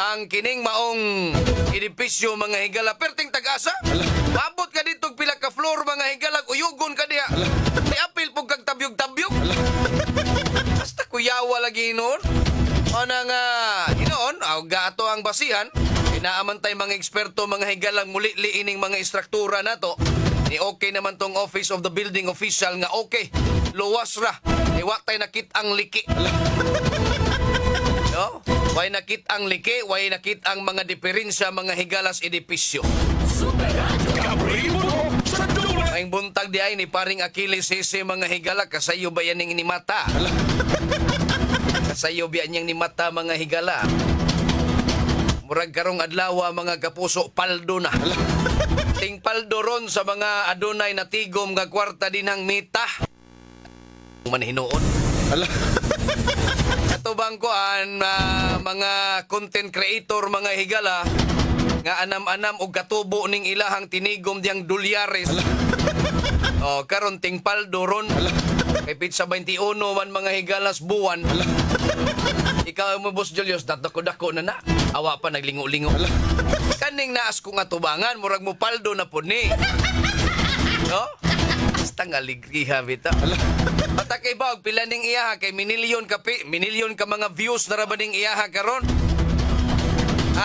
ang kining maong edipisyo mga higala perting tag-asa. Mabot ka dito pila ka floor mga higala, uyugon ka diha. Niapil pug kag tabyog-tabyog. Basta kuyawa lagi noon. O nang hinoon, gato ang basihan. Inaamantay mga eksperto mga higalang muli ining mga istruktura nato. Ni okay naman tong Office of the Building Official nga okay. Luwas ra. Iwa tay nakit ang liki. No? Way nakit ang liki, way nakit ang mga diferensya mga higalas edipisyo. Kaprimo sa dulas. Ang buntag di ay ni paring Achilles sisi mga higala kasayo ba yan ning ni mata? Kasayo ba yan ni mata mga higala? Murag karong adlaw mga kapuso paldo na. Ting paldo ron sa mga adunay na tigom nga kwarta dinhang mita. Manhinoon. Ato bang kuan mga content creator mga higala nga anam-anam og katubo ning ilahang tinigom diyang dolyares. Oh, karon ting paldo ron. Kay pizza 21 man mga higalas buwan. Ikaw mo Boss Julius, dako-dako na. Awa pa naglingo-lingo. Kaning naas ko nga tubangan, murag mo paldo na po ni. No? Basta nga ligriha, bita. Patakay ba, pila ning iyaha, kay minilyon ka mga views na rabaning iyaha karon.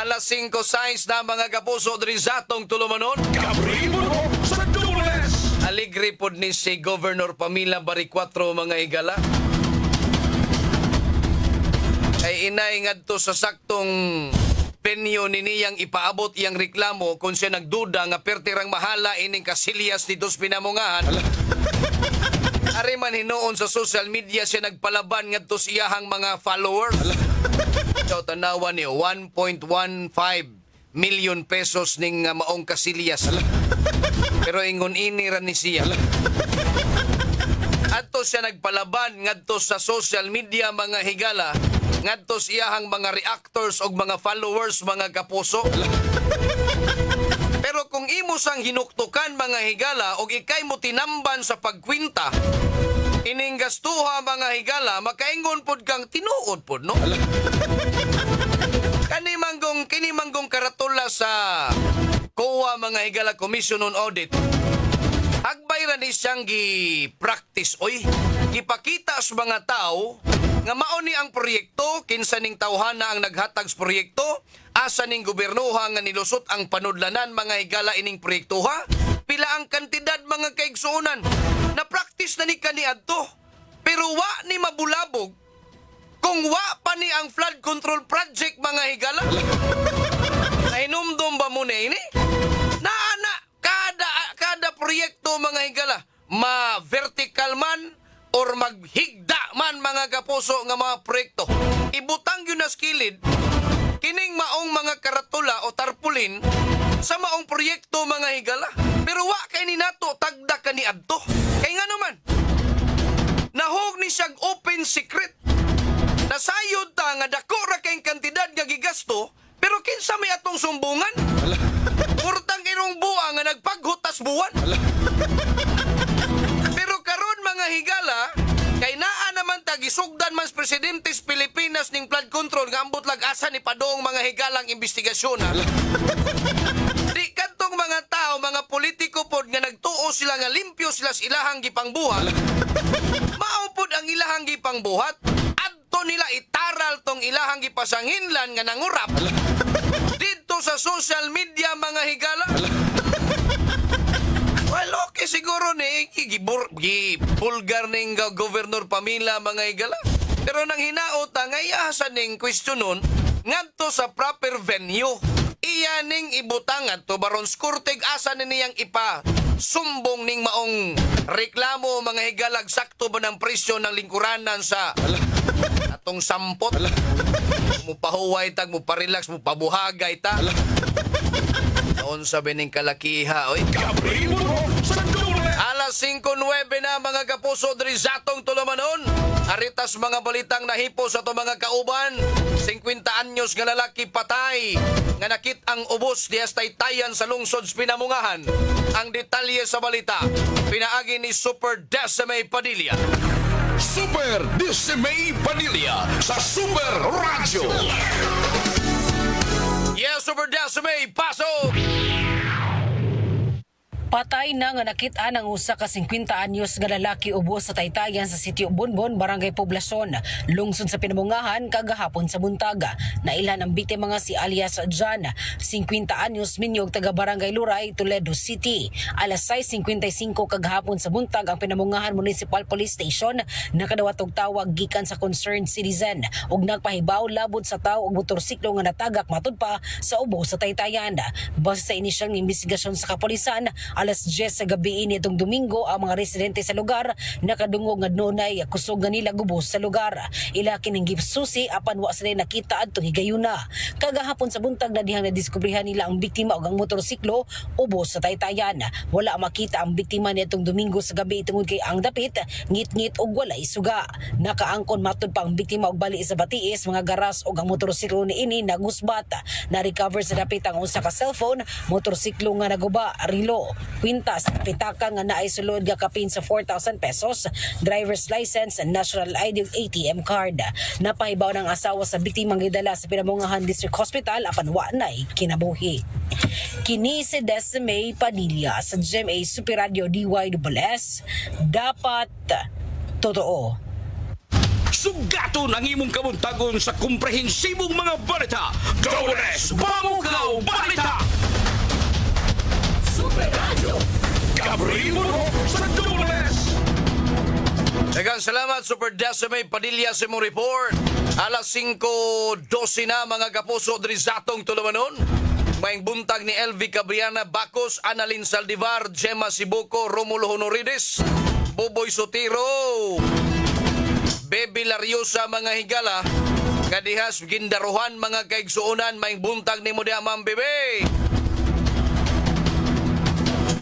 Alas 5:06 na mga kapuso diri sa atong tulumanon. Kaprimo sa dulas. Aligre pod ni si Governor Pamela Baricuatro mga higala. Kay inay ngadto sa saktong penyo ni niyang ipaabot iyang reklamo kung siya nagduda nga pertirang mahala ining kasilyas dito sa pinamungahan. Ari man hinoon sa social media siya nagpalaban ngadto sa iyahang mga followers. So tanawan ni 1.15 million pesos ning maong kasilyas. Pero ingon ini ra ni siya. Adto siya nagpalaban ngadto sa social media mga higala, ngadto sa iyahang mga reactors og mga followers mga kapuso. Pero kung imo sang hinuktukan mga higala og ikay mo tinamban sa pagkwinta, ining gastuha mga higala, makaingon pod kang tinuod pod no. Kini manggong karatula sa COA mga higala Commission on Audit. Agbay ra ni siyang gi-practice oy. Gipakita sa mga tao nga mao ni ang proyekto, kinsa ning tawhana ang naghatag sa proyekto, asa ning gobernoha nga nilusot ang panudlanan mga higala ining proyektoha, pila ang kantidad mga kaigsuonan. Na-practice na ni kaniadto. Pero wa ni mabulabog kung wa pa ni ang flood control project mga higala. Nahinumdum ba mo na ini? Naana, kada proyekto mga higala, ma-vertical man or maghigda man mga kapuso nga mga proyekto. Ibutang yun na skilid, kining maong mga karatula o tarpulin sa maong proyekto mga higala. Pero wa kay ni nato tagda ka ni adto. Kay nga naman, nahog ni siyang open secret. Nasayod ta nga dako ra kay kantidad nga gigasto, pero kinsa may atong sumbungan? Kurtang irong buwa nga nagpaghutas buwan. Pero karon mga higala, kay naa naman ta gisugdan man sa presidente sa Pilipinas ning flood control nga ambot lag asa ni padong mga higalang investigasyon. Di kadtong mga tao, mga politiko pod nga nagtuo sila nga limpyo sila sa ilahang gipangbuhat. Mao pod ang ilahang gipangbuhat. Adto nila itaral tong ilahang gipasanginlan nga nangurap. Dito sa social media mga higala. Well, okay siguro ni gibulgar ning Governor Pamela mga higala. Pero nang hinaot nga iyasan ning questionon ngadto sa proper venue. Iya ning ibutang adto baron skurteg asa ni niyang ipa sumbong ning maong reklamo mga higalag sakto ba ng presyo ng lingkuranan sa atong sampot. Mupahuway tag, muparelax, mupabuhagay ta. Noon sabi ning kalakiha, oy. Kaprimo sa dulas. Alas 5:09 na mga kapuso diri sa atong tulumanon. Aritas mga balitang nahipo sa itong mga kauban. 50 anyos nga lalaki patay. Nga nakit ang ubos di Taytayan sa lungsod sa Pinamungahan. Ang detalye sa balita, pinaagi ni Super Decime Padilla. Super Decime Padilla sa Super Radio. Super Dasame, pasok! Patay na nga nakita ng usa ka 50 anyos nga lalaki ubos sa Taytayan sa sitio Bonbon, Barangay Poblasyon, lungsod sa Pinamungahan kagahapon sa buntaga. Nailan ang biktima nga si alias Jan, 50 anyos, minyog taga Barangay Luray, Toledo City. Alas 6:55 kagahapon sa buntag ang Pinamungahan Municipal Police Station nakadawat og tawag gikan sa concerned citizen ug nagpahibaw labod sa tawo og motorsiklo nga natagak matud pa sa ubos sa Taytayan. Base sa inisyal nga investigasyon sa kapulisan, alas 10 sa gabi nitong Domingo ang mga residente sa lugar nakadungog nga nunay kusog nga nila gubos sa lugar. Ila kining gipsusi apan wa sila nakita adtong higayuna. Kagahapon sa buntag na dihang nadiskubrihan nila ang biktima ug ang motorsiklo ubos sa Taytayan. Wala makita ang biktima nitong Domingo sa gabi tungod kay ang dapit ngit-ngit ug walay suga. Nakaangkon matud pa ang biktima og bali sa batiis, mga garas ug ang motorsiklo niini nagusbat. Na-recover sa dapit ang usa ka cellphone, motorsiklo nga naguba, rilo, kwintas, pitaka nga naay sulod nga kapin sa 4,000 pesos, driver's license, national ID ug ATM card. Napahibaw ng asawa sa biktimang gidala sa Pinamungahan District Hospital apan wa nay kinabuhi. Kini si Desmay Padilla sa GMA Super Radio DYWS. Dapat totoo. Sugato ng imong kabuntagon sa komprehensibong mga balita. Dawes Pamukaw Balita! Super Radio. Gabriel mo sa Dawes. Daghang salamat, Super Dasame Padilla sa mong report. Alas 5:12 na mga kapuso diri sa atong tulumanon. Maing buntag ni LV Cabriana Bacos, Annalyn Saldivar, Gemma Sibuco, Romulo Honorides, Boboy Sotiro, Bebe Lariosa mga higala, kadihas gindaruhan mga kaigsuunan, maing buntag ni Mudia Ma'am Bebe.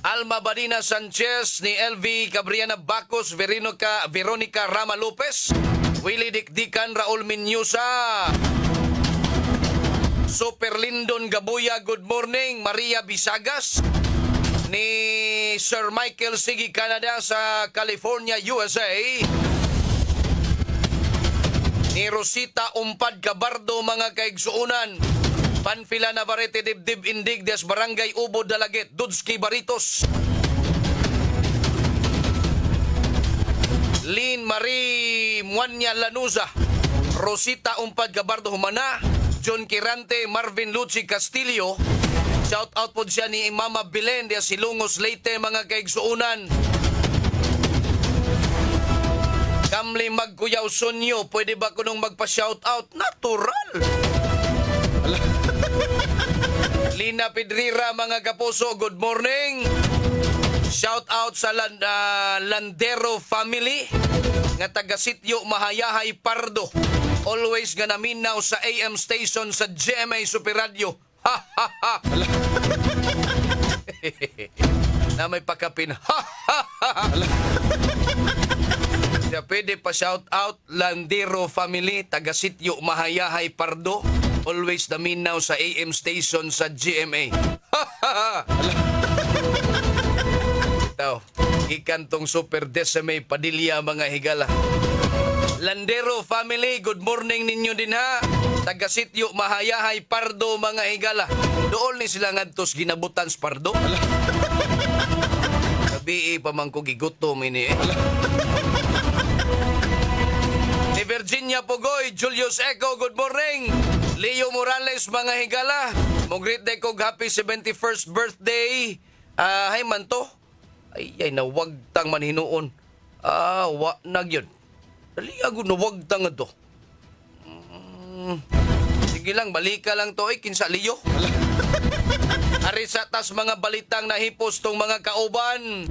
Alma Badina Sanchez, ni LV Cabriana Bacos, Veronica Rama Lopez, Willie Dikdikan, Raul Minyosa, Super Lindon Gabuya, good morning. Maria Bisagas, ni Sir Michael Sigi Canada sa California, USA, ni Rosita Umpad Cabardo mga kaigsuunan, Panfila Navarrete Dibdib Indig des Barangay Ubod Dalaget, Dudski Baritos, Lynn Marie Muanya Lanuza, Rosita Umpad Cabardo Humana, John Kirante, Marvin Luci Castillo, shout out po siya ni Mama Belen dia Silungos Leyte mga kaigsuunan. Kamli Magkuyaw Sonyo, pwede ba ko nung magpa-shout out? Natural! Lina Pedrira mga kapuso, good morning! Shout out sa Landero family nga taga-sityo Mahayahay Pardo. Always nga naminaw sa AM station sa GMA Super Radio. Ha ha ha! Na may pakapin. Ha ha ha! Siya pwede pa shout out Landero family, taga-sityo Mahayahay Pardo. Always naminaw sa AM station sa GMA. Ha ha ha! Ito, ikan tong Super Desame Padilla mga higala. Landero family, good morning ninyo din ha. Taga-sityo Mahayahay Pardo mga higala. Doon ni sila ngadtos ginabutan sa Pardo. Sabi pa man ko gigutom ini eh. Ni Virginia Pugoy, Julius Eco, good morning. Leo Morales mga higala. Mong-greet day kog happy 71st birthday. Hay man to. Ay nawag tang manhinuon. Wa na gyud. Dali ako nawag tang to. Sige lang, balika lang to kinsa liyo. Ari sa tas mga balitang nahipos tong mga kauban.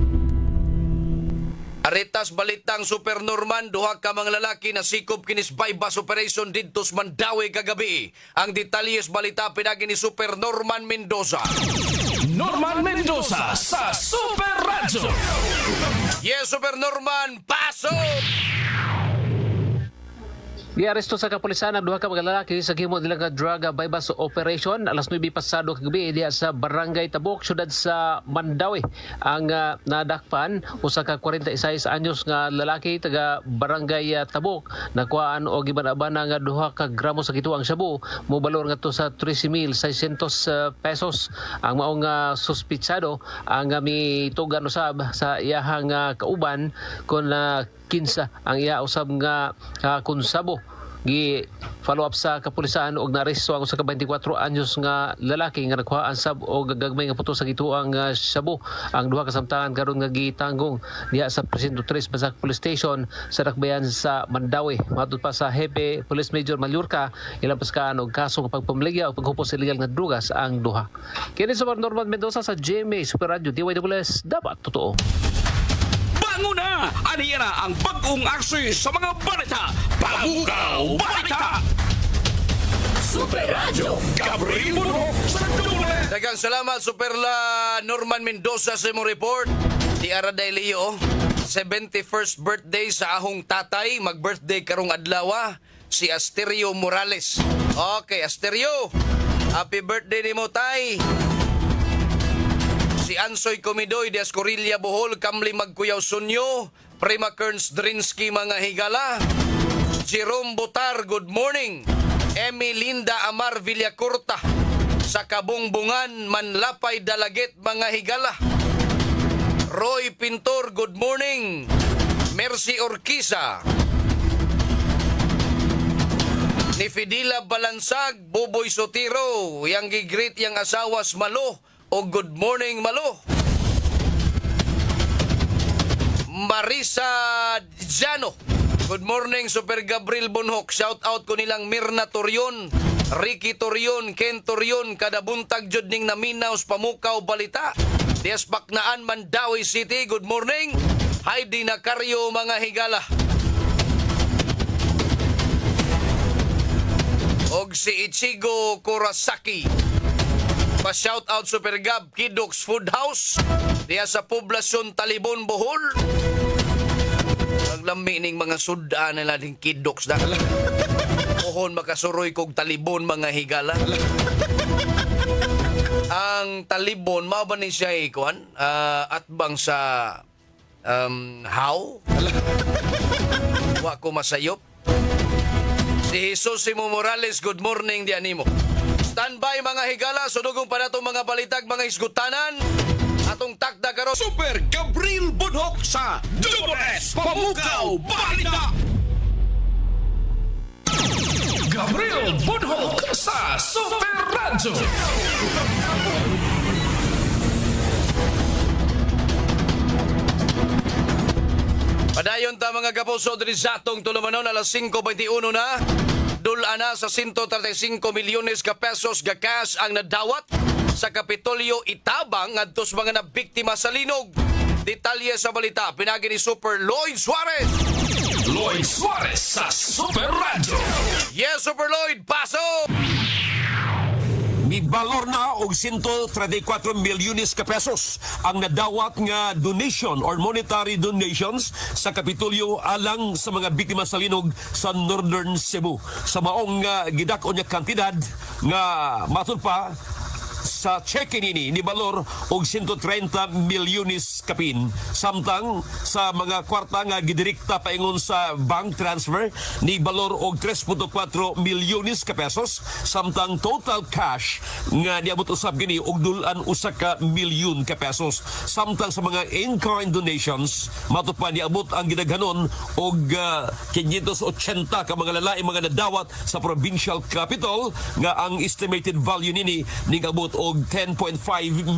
Aritas balitang Super Norman, duha ka mga lalaki na sikop kinis bypass operation didto sa Mandawi kagabi. Ang detalyes balita pinagi ni Super Norman Mendoza. Norman Mendoza sa Super Radio. Yes, Super Norman, pasok! Giaresto sa kapulisan ang duha ka mga lalaki sa gihimo nila nga drug bypass operation alas 9 pasado kagabi diha sa Barangay Tabok, syudad sa Mandawi. Ang nadakpan usa ka 46 anyos nga lalaki taga Barangay Tabok, nakuhaan og giban-abana nga duha ka gramo sa kituang shabu, mobalor ngadto sa 13,600 pesos. Ang maong suspitsado ang mitugan usab sa iyahang kauban kon kinsa ang iya usab nga konsabo. Gi follow up sa kapulisan og naaresto ang usa ka 24 anyos nga lalaki nga nagkuhaan sab og gagmay nga puto sa gituang shabu. Ang duha ka samtangan karon nga gitanggong diha sa Presinto 3 Basak Police Station sa Dakbayan sa Mandawi. Matud pa sa Hepe Police Major Mallorca, ilang paskaan og kaso nga pagpamaligya o paghupos sa illegal nga drugas ang duha. Kini sa Norman Mendoza sa GMA Super Radio DYWS, dapat totoo. Bango na! Aniya na ang bagong aksi sa mga balita. Pamukaw Balita! Super Radio Gabriel Bunhok sa Dole. Daghang salamat Superla Norman Mendoza sa imong report. Di ara day Leo, 71st birthday sa ahong tatay, mag-birthday karong adlaw si Asterio Morales. Okay, Asterio, happy birthday nimo tay. Si Ansoy Comidoy de Ascorilla Bohol, Kamli Magkuyaw Sunyo, Prima Kearns Drinsky mga higala. Jerome Botar, good morning. Emilinda Amar Villacorta, sa Kabungbungan, Manlapay Dalaget mga higala. Roy Pintor, good morning. Mercy Orquiza. Ni Fidila Balansag, Boboy Sotiro, yang gigreet yang asawas Malo, o good morning Malo. Marisa Jano, good morning Super Gabriel Bunhok. Shout out ko nilang Mirna Torion, Ricky Torion, Ken Torion, kada buntag jud ning naminaws Pamukaw Balita. Dias Baknaan, Mandawi City, good morning. Heidi Nacaryo mga higala. Og si Ichigo Kurasaki, pa-shout out Super Gab, Kidox Food House diya sa Poblasyon Talibon, Bohol. Naglami ning mga sudan nila ding Kidox na. Pohon makasuroy kog Talibon mga higala. Ang Talibon, mao ba ni siya ikuan? At bang sa how? Wa ko masayop. Si Jesus Simo Morales, good morning di animo. Standby mga higala, sudugong pa natong mga balitag, mga isgutanan. Atong takda karon. Super Gabriel Bunhok sa DWS Pamukaw Balita! Gabriel Bunhok sa Super Radio. Padayon ta mga kapuso diri sa atong tulumanon, alas 5:21 na. Dula na sa 135 milyones ka pesos ga cash ang nadawat sa Kapitolyo Itabang ngadto sa mga nabiktima sa linog. Detalye sa balita pinagi ni Super Lloyd Suarez. Lloyd Suarez sa Super Radio. Yes, Super Lloyd, paso! Mibalor na og 134 milyones ka pesos ang nadawat nga donation or monetary donations sa Kapitolyo alang sa mga biktima sa linog sa Northern Cebu. Sa maong gidak-on nga kantidad nga matud pa sa cheque nini ni balor og 130 milyones kapin. Samtang sa mga kwarta nga gidirekta paingon sa bank transfer ni balor og 3.4 milyones ka pesos, samtang total cash nga niabot usab gini og dulan usa ka milyon ka pesos. Samtang sa mga in-kind donations matud pa niabot ang gidaghanon og 580 ka mga lalaki mga nadawat sa provincial capital nga ang estimated value nini ningabot og 10.5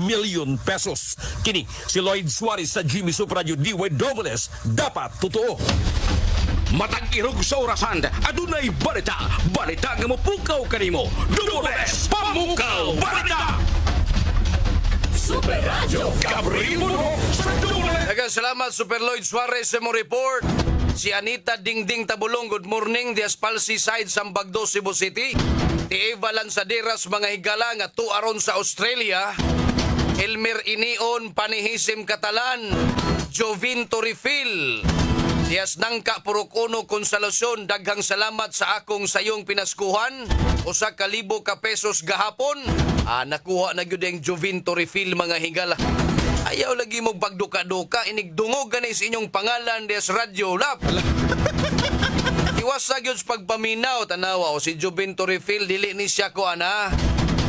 million pesos. Kini si Lloyd Suarez sa Jimmy Super Radio DWS, dapat totoo. Matag irog sa orasan, adunay balita. Balita nga mapukaw kanimo. DWS Pamukaw Balita! Super Radio Gabriel Bunhok sa Dole. Daghang salamat Super Lloyd Suarez sa mo report. Si Anita Dingding Tabulong, good morning. Dias Palsi Side, Sambagdo, Cebu City. Ti Eva Lansaderas, mga higala nga tuaron sa Australia. Elmer Inion, Panihisim Katalan. Jovin Torifil. Yes, nangka purok uno konsolasyon, daghang salamat sa akong sayong pinaskuhan. Usa ka libo ka pesos gahapon. Nakuha na gyud ang Jovinto refill mga higala. Ayaw lagi mo pagduka-duka, inigdungog ganis inyong pangalan des Radio Lab. Iwas sa gyud sa pagpaminaw, tanawa o si Jovinto refill, dili ni siya ko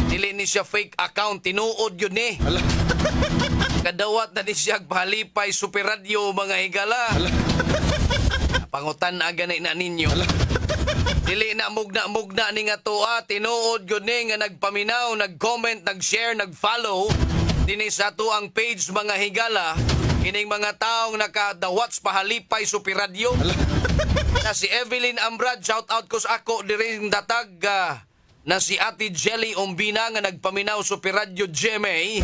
dili ni siya fake account, tinuod yun ni. Kadawat na ni siya palipay super radio mga higala. Pangutan aga na ninyo. Dili na mugna ni nga tuwa, tinuod yun ni nga nagpaminaw, nag-comment, nag-share, nag-follow. Dini sa to ang page mga higala, kining mga taong nakadawat sa pahalipay super radio. Na si Evelyn Ambrad, shout out ko sa ako diring datag. Na si Ate Jelly Ombina nga nagpaminaw super radio GMA.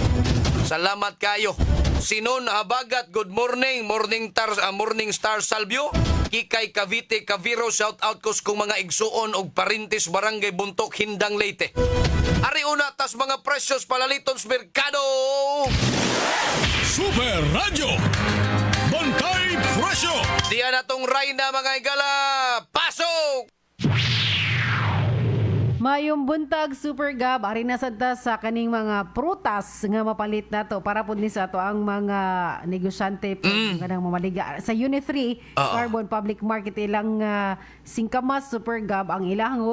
Salamat kayo. Sinon Habagat, good morning. Morning Star Salvio. Kikay Cavite Caviro, shout out ko kung mga igsuon og Parintis Barangay Buntok Hindang Leyte. Ari una tas mga precious palaliton sa merkado. Super Radio. Bantay Presyo. Diyan natong Rayna mga higala. Pasok! Mayong buntag Super Gab, ari na sadta sa kaning mga prutas nga mapalit nato para pud ni sa ato ang mga negosyante kanang mamaliga sa Unit 3 Carbon Public Market ilang singkamas Super Gab ang ilahang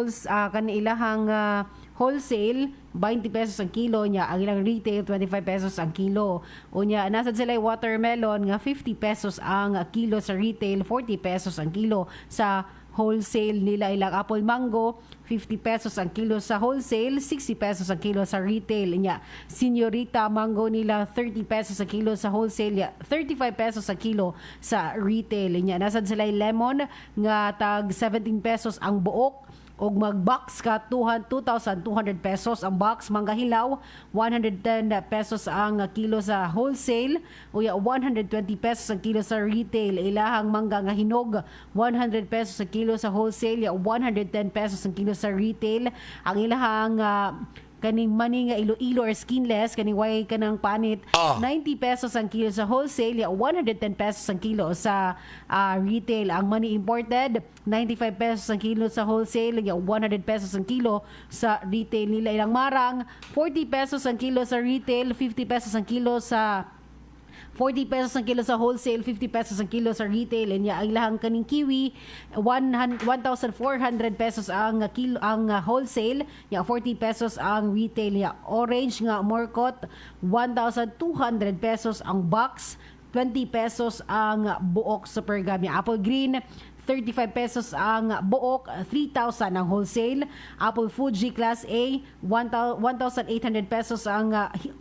wholesale 20 pesos ang kilo niya, ang ilang retail 25 pesos ang kilo. Unya nasad sila watermelon nga 50 pesos ang kilo sa retail, 40 pesos ang kilo sa wholesale nila. Ilang apple mango 50 pesos ang kilo sa wholesale, 60 pesos ang kilo sa retail niya. Señorita mango nila 30 pesos ang kilo sa wholesale niya, 35 pesos ang kilo sa retail niya. Nasad sila lemon nga tag 17 pesos ang buok og mag-box ka 2,200 pesos ang box. Mangga hilaw 110 pesos ang kilo sa wholesale, uya 120 pesos ang kilo sa retail. Ilahang mangga nga hinog 100 pesos ang kilo sa wholesale, ya 110 pesos ang kilo sa retail. Ang ilahang kaning mani nga ilo-ilo or skinless, kaning way kanang panit, 90 pesos ang kilo sa wholesale, ya 110 pesos ang kilo sa retail. Ang mani imported 95 pesos ang kilo sa wholesale, ya 100 pesos ang kilo sa retail nila. Ilang marang 40 pesos ang kilo sa retail, 50 pesos ang kilo sa 40 pesos ang kilo sa wholesale, 50 pesos ang kilo sa retail. Nya ang ilahang kaning kiwi 1,400 pesos ang kilo ang wholesale, ya 40 pesos ang retail. Ya orange nga morcot 1,200 pesos ang box, 20 pesos ang buok sa pergam. Ya apple green 35 pesos ang buok, 3,000 ang wholesale. Apple Fuji Class A, 1,800 pesos ang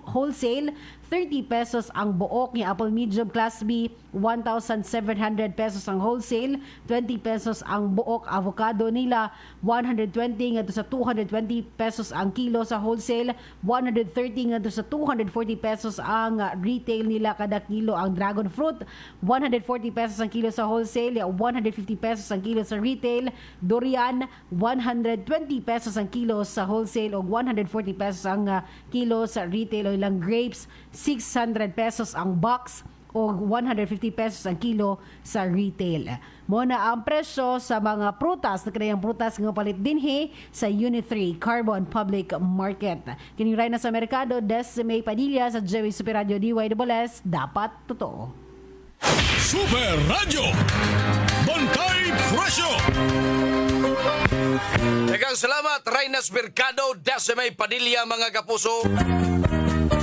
wholesale, 30 pesos ang buok. Ni Apple Medium Class B, 1,700 pesos ang wholesale, 20 pesos ang buok. Avocado nila, 120 ngadto sa 220 pesos ang kilo sa wholesale, 130 ngadto sa 240 pesos ang retail nila kada kilo. Ang dragon fruit, 140 pesos ang kilo sa wholesale, 150 pesos ang kilo sa retail. Durian, 120 pesos ang kilo sa wholesale o 140 pesos ang kilo sa retail. O ilang grapes, 600 pesos ang box o 150 pesos ang kilo sa retail. Muna ang presyo sa mga prutas, na kanayang prutas nga palit dinhi sa Unit 3 Carbon Public Market. Kining ray na sa merkado, Des May Padilla sa Joey Super Radio DYWS, dapat totoo. Super Radio. Bantay Presyo. Daghang salamat, Reynas Mercado, Dasemay Padilla mga kapuso.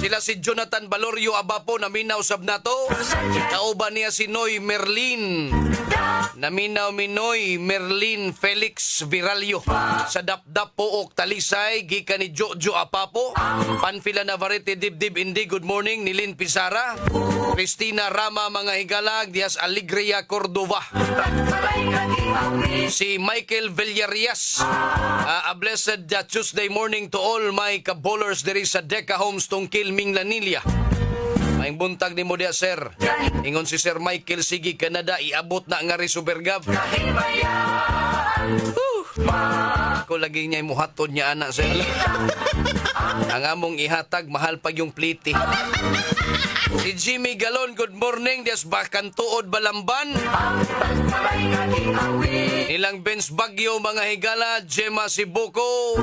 Sila si Jonathan Valorio Abapo, naminaw sab nato. Kauban niya si Noy Merlin. Naminaw Minoy Merlin Felix Viralio. Sa Dapdap Pook Talisay, gikan ni Jojo Apapo. Panfila Navarrete Dibdib Indi, good morning. Nilin Pisara. Cristina Rama mga higalag, Diaz Alegria Cordova. Si Michael Villarias. A blessed Tuesday morning to all my kabowlers diri sa Deca Homes Tungkil Minglanilla. Maing buntag ni mo dia, sir. Ingon si Sir Michael, sige Canada, iabot na nga rin Supergab. Ako lagi niya imuhatod niya, anak, sir. Ang among ihatag, mahal pag yung pliti. Si Jimmy Galon, good morning. Des bakan tuod balamban. Ilang Benz Bagyo, mga higala. Gemma Sibuko.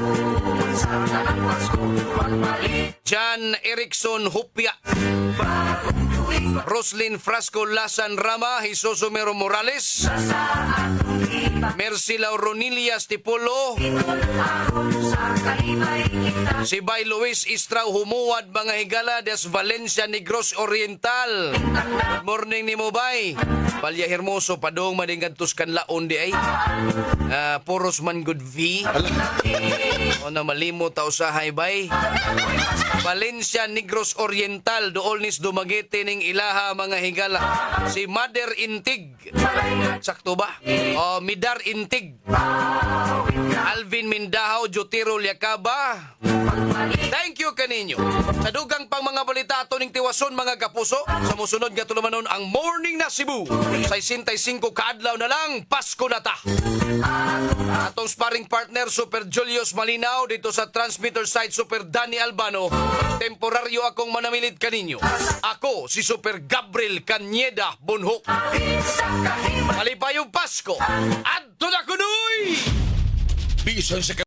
John Erickson Hupya. Roslyn Frasco Lasan Rama. Jesus Omero Morales. Mercy Lauronilia Stipolo. Si Bay Luis Istrao Humuad, mga higala. Des Valencia Negros Oriental. Good morning ni mo, Bay. Palya Hermoso, padong madingantos kan laon di ay. Puros man good V. O na malimo ta usahay, Bay. Valencia Negros Oriental, doolnis dumagiti ning ilaha, mga higala. Si Mother Intig. Sakto ba? O Midar Intig. Alvin Mindahaw, Jotiro Liacaba. Thank you kaninyo. Sa dugang pang mga balita ato ning tiwason, mga kapuso, sa musunod nga tulumanon ang Morning na Cebu. Sa 65 kaadlaw na lang, Pasko na ta. Atong sparring partner, Super Julius Malinaw, dito sa transmitter site, Super Danny Albano. Temporaryo akong manamilit kaninyo. Ako, si Super Gabriel Cañeda Bonhoc. Malipayong Pasko. Adto na kunoy! Bisan sa